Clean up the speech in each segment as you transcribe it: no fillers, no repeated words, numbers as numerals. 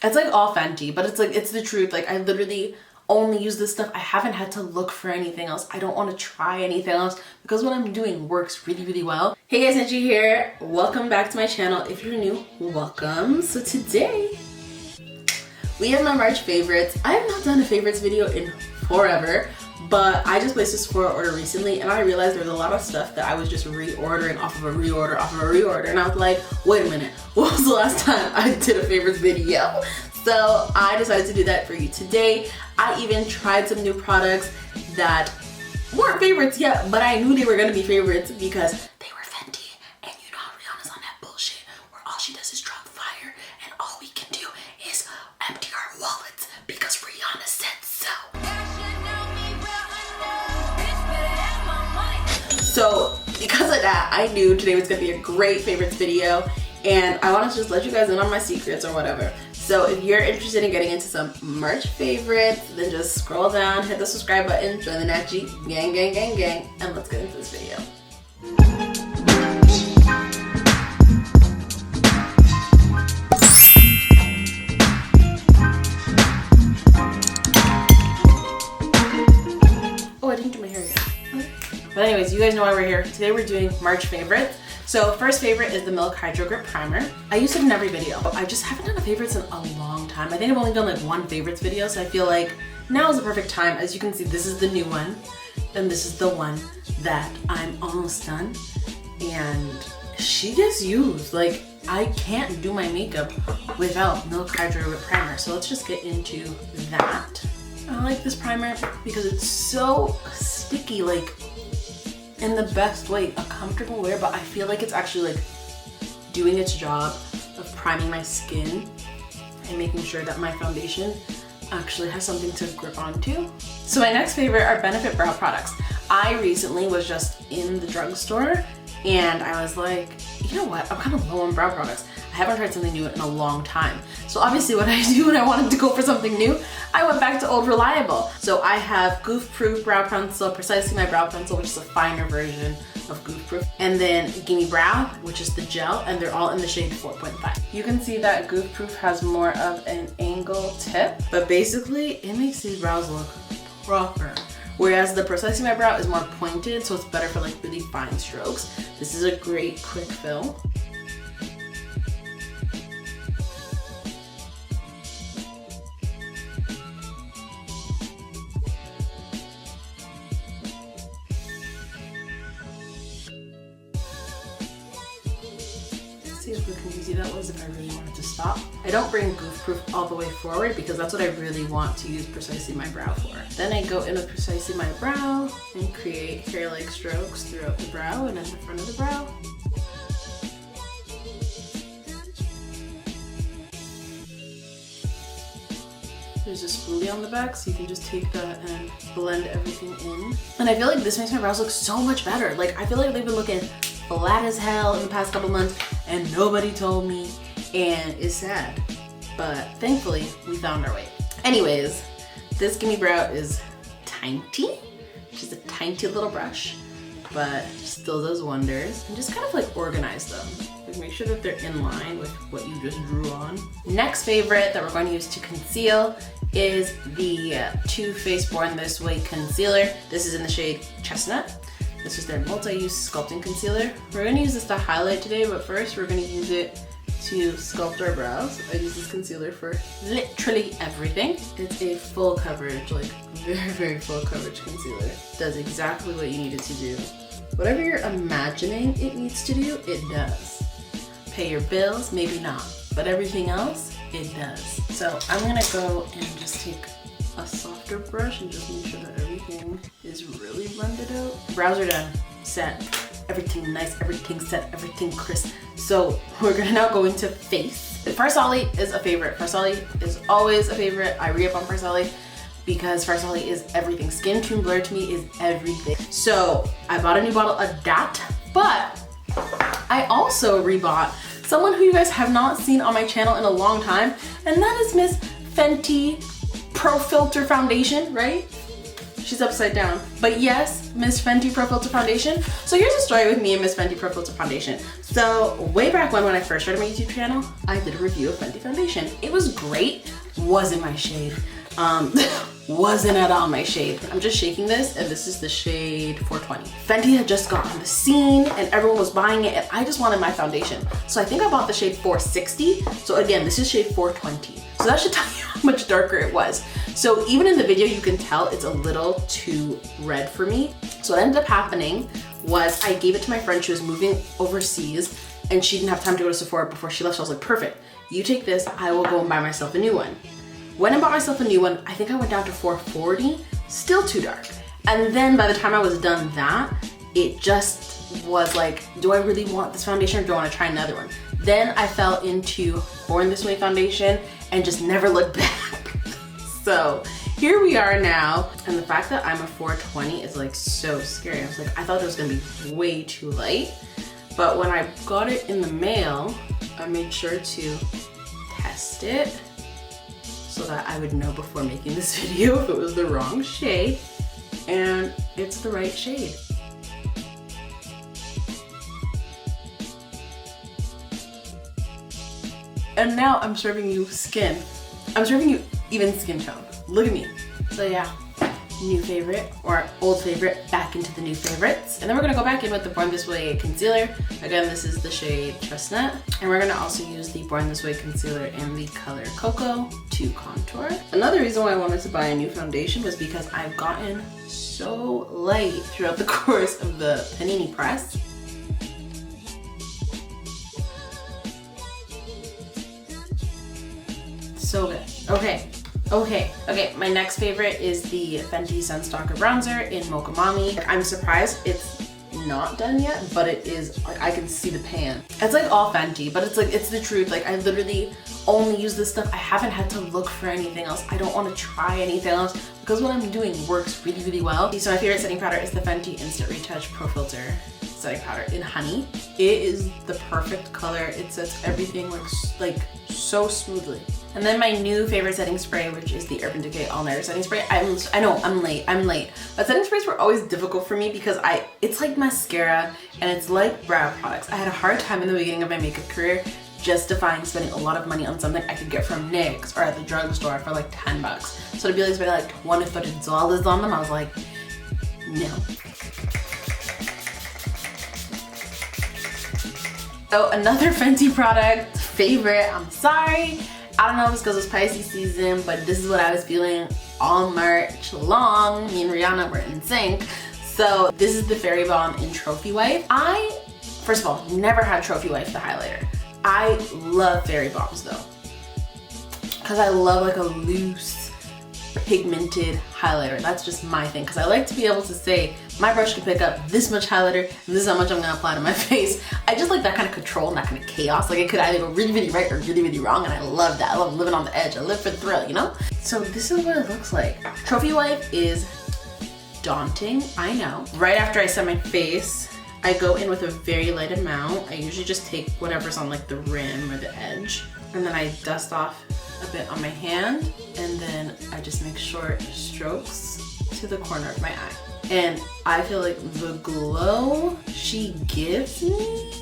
It's like all Fenty, but it's like, it's the truth. Like I literally only use this stuff. I haven't had to look for anything else. I don't want to try anything else because what I'm doing works really, really well. Hey guys, Natt Gee here. Welcome back to my channel. If you're new, welcome. So today we have my March favorites. I have not done a favorites video in forever, but I just placed this for order recently and I realized there was a lot of stuff that I was just reordering off of a reorder off of a reorder, and I was like, wait a minute, what was the last time I did a favorites video? So I decided to do that for you today. I even tried some new products that weren't favorites yet, but I knew they were gonna be favorites because they were Fenty, and you know Rihanna's on that bullshit where all she does is drop fire and all we can do is empty our wallets because Rihanna said so. So because of that, I knew today was gonna be a great favorites video, and I want to just let you guys in on my secrets or whatever. So if you're interested in getting into some March favorites, then just scroll down, hit the subscribe button, join the Natt Gee gang, and let's get into this video. Oh, I didn't do my hair yet. Okay. But anyways, you guys know why we're here. Today we're doing March favorites. So first favorite is the Milk Hydro Grip Primer. I use it in every video. I just haven't done a favorites in a long time. I think I've only done like one favorites video, so I feel like now is the perfect time. As you can see, this is the new one, and this is the one that I'm almost done. And she gets used. Like, I can't do my makeup without Milk Hydro Grip Primer. So let's just get into that. I like this primer because it's so sticky, like, in the best way, a comfortable wear, but I feel like it's actually like doing its job of priming my skin and making sure that my foundation actually has something to grip onto. So my next favorite are Benefit Brow products. I recently was just in the drugstore and I was like, you know what, I'm kind of low on brow products. I haven't tried something new in a long time. So obviously what I do when I wanted to go for something new, I went back to old reliable. So I have Goof Proof Brow Pencil, Precisely My Brow Pencil, which is a finer version of Goof Proof. And then Gimme Brow, which is the gel, and they're all in the shade 4.5. You can see that Goof Proof has more of an angle tip, but basically it makes these brows look proper. Whereas the Precisely My Brow is more pointed, so it's better for like really fine strokes. This is a great quick fill. See how quick and easy that was if I really wanted to stop. I don't bring Goof Proof all the way forward because that's what I really want to use Precisely My Brow for. Then I go in with Precisely My Brow and create hair-like strokes throughout the brow and at the front of the brow. There's a spoolie on the back, so you can just take that and blend everything in. And I feel like this makes my brows look so much better. Like, I feel like they've been looking flat as hell in the past couple months and nobody told me, and it's sad. But thankfully, we found our way. Anyways, this Gimme Brow is tiny. Just a tiny little brush, but still does wonders. And just kind of like organize them. Like make sure that they're in line with what you just drew on. Next favorite that we're going to use to conceal is the Too Faced Born This Way concealer. This is in the shade Chestnut. This is their multi-use sculpting concealer. We're gonna use this to highlight today, but first we're gonna use it to sculpt our brows. I use this concealer for literally everything. It's a full coverage, like very full coverage concealer. It does exactly what you need it to do. Whatever you're imagining it needs to do, it does. Pay your bills, maybe not, but everything else, it does. So I'm gonna go and just take a softer brush and just make sure that everything is really blended out. Brows are done, set, everything nice, everything set, everything crisp. So we're gonna now go into face. FARSALI is a favorite. FARSALI is always a favorite. I re-up on FARSALI because FARSALI is everything. Skin Tune Blur to me is everything. So I bought a new bottle of that, but I also rebought someone who you guys have not seen on my channel in a long time, and that is Miss Fenty Pro Filt'r foundation, right? She's upside down. But yes, Miss Fenty Pro Filt'r foundation. So here's a story with me and Miss Fenty Pro Filt'r foundation. So way back when I first started my YouTube channel, I did a review of Fenty foundation. It was great. Wasn't my shade. Wasn't at all my shade. I'm just shaking this, and this is the shade 420. Fenty had just got on the scene and everyone was buying it, and I just wanted my foundation. So I think I bought the shade 460. So again, this is shade 420. So that should tell you how much darker it was. So even in the video, you can tell it's a little too red for me. So what ended up happening was I gave it to my friend. She was moving overseas and she didn't have time to go to Sephora before she left. So I was like, perfect, you take this, I will go and buy myself a new one. When I bought myself a new one, I think I went down to 440, still too dark. And then by the time I was done that, it just was like, do I really want this foundation or do I want to try another one? Then I fell into Born This Way foundation and just never looked back. So here we are now. And the fact that I'm a 420 is like so scary. I was like, I thought it was gonna be way too light. But when I got it in the mail, I made sure to test it so that I would know before making this video if it was the wrong shade, and it's the right shade. And now I'm serving you skin. I'm serving you even skin tone. Look at me. So yeah, new favorite or old favorite back into the new favorites. And then we're gonna go back in with the Born This Way concealer. Again, this is the shade Chestnut. And we're gonna also use the Born This Way concealer in the color Cocoa to contour. Another reason why I wanted to buy a new foundation was because I've gotten so light throughout the course of the panini press. So good. Okay, my next favorite is the Fenty Sunstalk'r bronzer in Mocha Mami. I'm surprised it's not done yet, but it is, like, I can see the pan. It's like all Fenty, but it's like, it's the truth. Like, I literally only use this stuff. I haven't had to look for anything else. I don't want to try anything else because what I'm doing works really, really well. So my favorite setting powder is the Fenty Instant Retouch Profilt'r setting powder in Honey. It is the perfect color. It sets everything like so smoothly. And then my new favorite setting spray, which is the Urban Decay All Nighter setting spray. I know, I'm late. But setting sprays were always difficult for me because it's like mascara and it's like brow products. I had a hard time in the beginning of my makeup career justifying spending a lot of money on something I could get from NYX or at the drugstore for like 10 bucks. So to be like spending like $20 on them, I was like, no. So another Fenty product favorite, I'm sorry. I don't know if it's because it's Pisces season, but this is what I was feeling all March long. Me and Rihanna were in sync. So this is the Fairy Balm in Trophy Wife. I, first of all, never had Trophy Wife the highlighter. I love Fairy Balms though, because I love like a loose, pigmented highlighter. That's just my thing, because I like to be able to say, my brush can pick up this much highlighter, and this is how much I'm gonna apply to my face. I just like that kind of control and that kind of chaos. Like it could either go really, really right or really, really wrong, and I love that. I love living on the edge. I live for the thrill, you know? So this is what it looks like. Trophy Wife is daunting, I know. Right after I set my face, I go in with a very light amount. I usually just take whatever's on like the rim or the edge, and then I dust off a bit on my hand, and then I just make short strokes to the corner of my eye. And I feel like the glow she gives me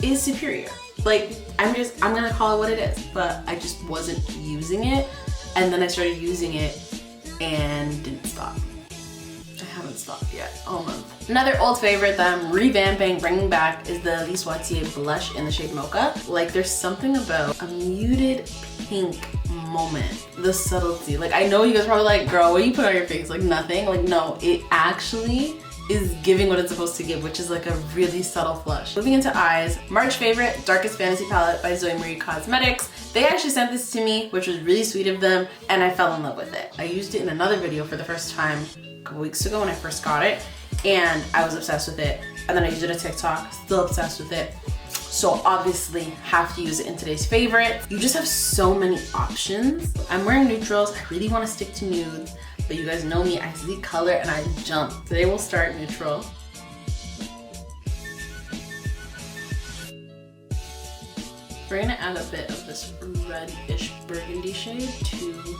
is superior. Like, I'm gonna call it what it is, but I just wasn't using it. And then I started using it and didn't stop. I haven't stopped yet, all month. Another old favorite that I'm revamping, bringing back, is the LISE WATIER blush in the shade Mocha. Like, there's something about a muted pink moment, the subtlety. Like, I know you guys are probably like, girl, what do you put on your face? Like, nothing. Like, no, it actually is giving what it's supposed to give, which is like a really subtle flush. Moving into eyes, March favorite, Darkest Fantasy palette by Zoe Marie Cosmetics. They actually sent this to me, which was really sweet of them, and I fell in love with it. I used it in another video for the first time a couple weeks ago when I first got it, and I was obsessed with it. And then I used it on TikTok, still obsessed with it. So obviously have to use it in today's favorite. You just have so many options. I'm wearing neutrals. I really want to stick to nudes, but you guys know me, I see color and I jump. Today we'll start neutral. We're gonna add a bit of this reddish burgundy shade to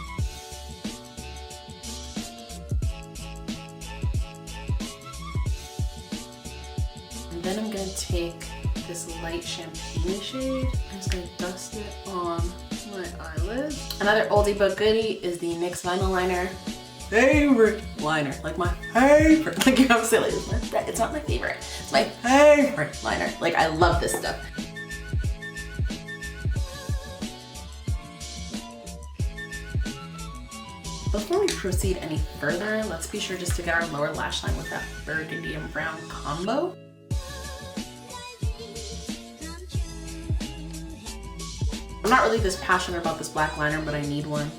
then I'm gonna take this light champagne shade. I'm just gonna dust it on my eyelids. Another oldie but goodie is the NYX vinyl liner. Favorite liner, like my favorite. Like, you know what I'm saying? Like, it's not my favorite, it's my favorite liner. Like, I love this stuff. Before we proceed any further, let's be sure just to get our lower lash line with that burgundy and brown combo. I'm not really this passionate about this black liner, but I need one.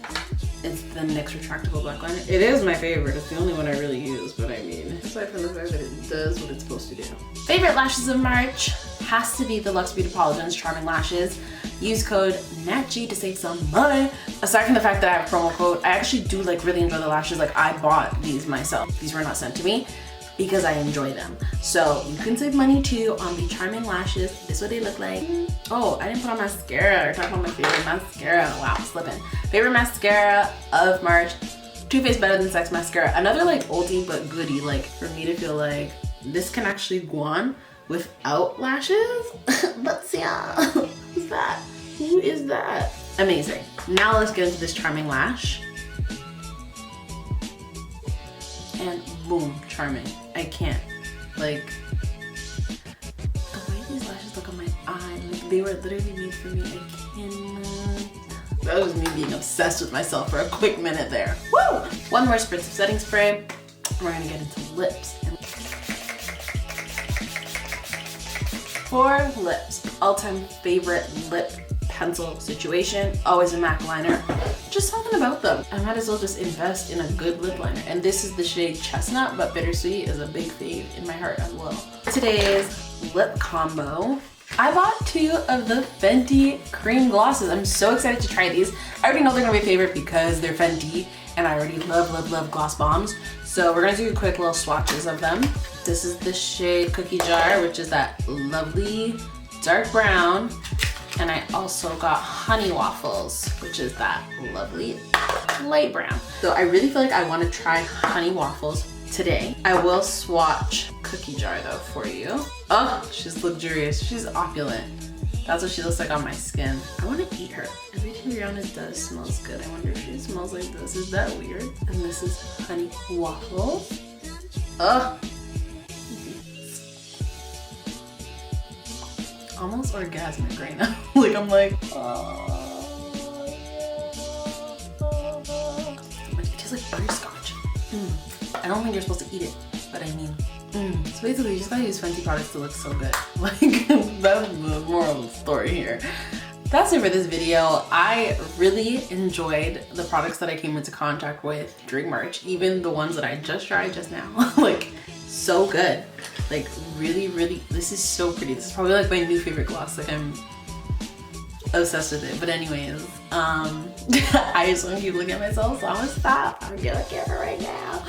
It's the NYX Retractable Black Liner. It is my favorite. It's the only one I really use, but I mean, aside from the fact that it does what it's supposed to do. Favorite lashes of March has to be the Luxe Beauty Pro Charming Lashes. Use code Natt Gee to save some money. Aside from the fact that I have a promo code, I actually do like really enjoy the lashes. Like, I bought these myself. These were not sent to me because I enjoy them. So you can save money too on the Charming Lashes. This is what they look like. Oh, I didn't put on mascara. We're talking about my favorite mascara. Wow, slipping. Favorite mascara of March, Too Faced Better Than Sex mascara. Another like oldie but goodie, like for me to feel like this can actually go on without lashes. But yeah, who's that? Who is that? Amazing. Now let's get into this Charming lash. And boom, charming. I can't. Like, the way these lashes look on my eye, like they were literally made for me. I cannot. That was me being obsessed with myself for a quick minute there. Woo! One more spritz of setting spray. We're gonna get into lips. For lips, all-time favorite lip pencil situation, always a MAC liner. Just something about them. I might as well just invest in a good lip liner. And this is the shade Chestnut, but Bittersweet is a big fave in my heart as well. Today's lip combo, I bought 2 of the Fenty cream glosses. I'm so excited to try these. I already know they're gonna be a favorite because they're Fenty, and I already love gloss bombs. So we're gonna do quick little swatches of them. This is the shade Cookie Jar, which is that lovely dark brown. And I also got Honey Waffles, which is that lovely light brown. So I really feel like I want to try Honey Waffles today. I will swatch Cookie Jar though for you. Oh, she's luxurious. She's opulent. That's what she looks like on my skin. I want to eat her. Everything Rihanna does smells good. I wonder if she smells like this. Is that weird? And this is Honey Waffles. Ugh. Almost orgasmic right now. Like, I'm like, oh, yeah. It tastes like butterscotch. I don't think you're supposed to eat it, but I mean, So basically, you just gotta use Fenty products to look so good. Like, that's the moral of the story here. That's it for this video. I really enjoyed the products that I came into contact with during March, even the ones that I just tried just now. Like, so good. Like, really, this is so pretty. This is probably like my new favorite gloss. Like, I'm obsessed with it. But anyways, I just want to keep looking at myself, so I'm gonna stop. I'm gonna look at her right now.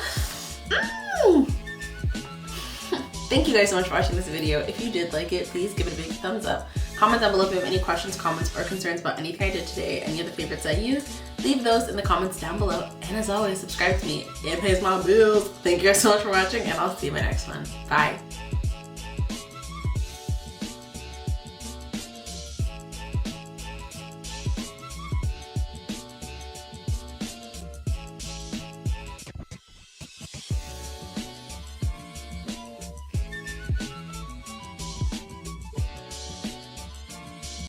Thank you guys so much for watching this video. If you did like it, please give it a big thumbs up. Comment down below if you have any questions, comments, or concerns about anything I did today, any of the favorites I used. Leave those in the comments down below. And as always, subscribe to me. It pays my bills. Thank you guys so much for watching, and I'll see you in my next one. Bye.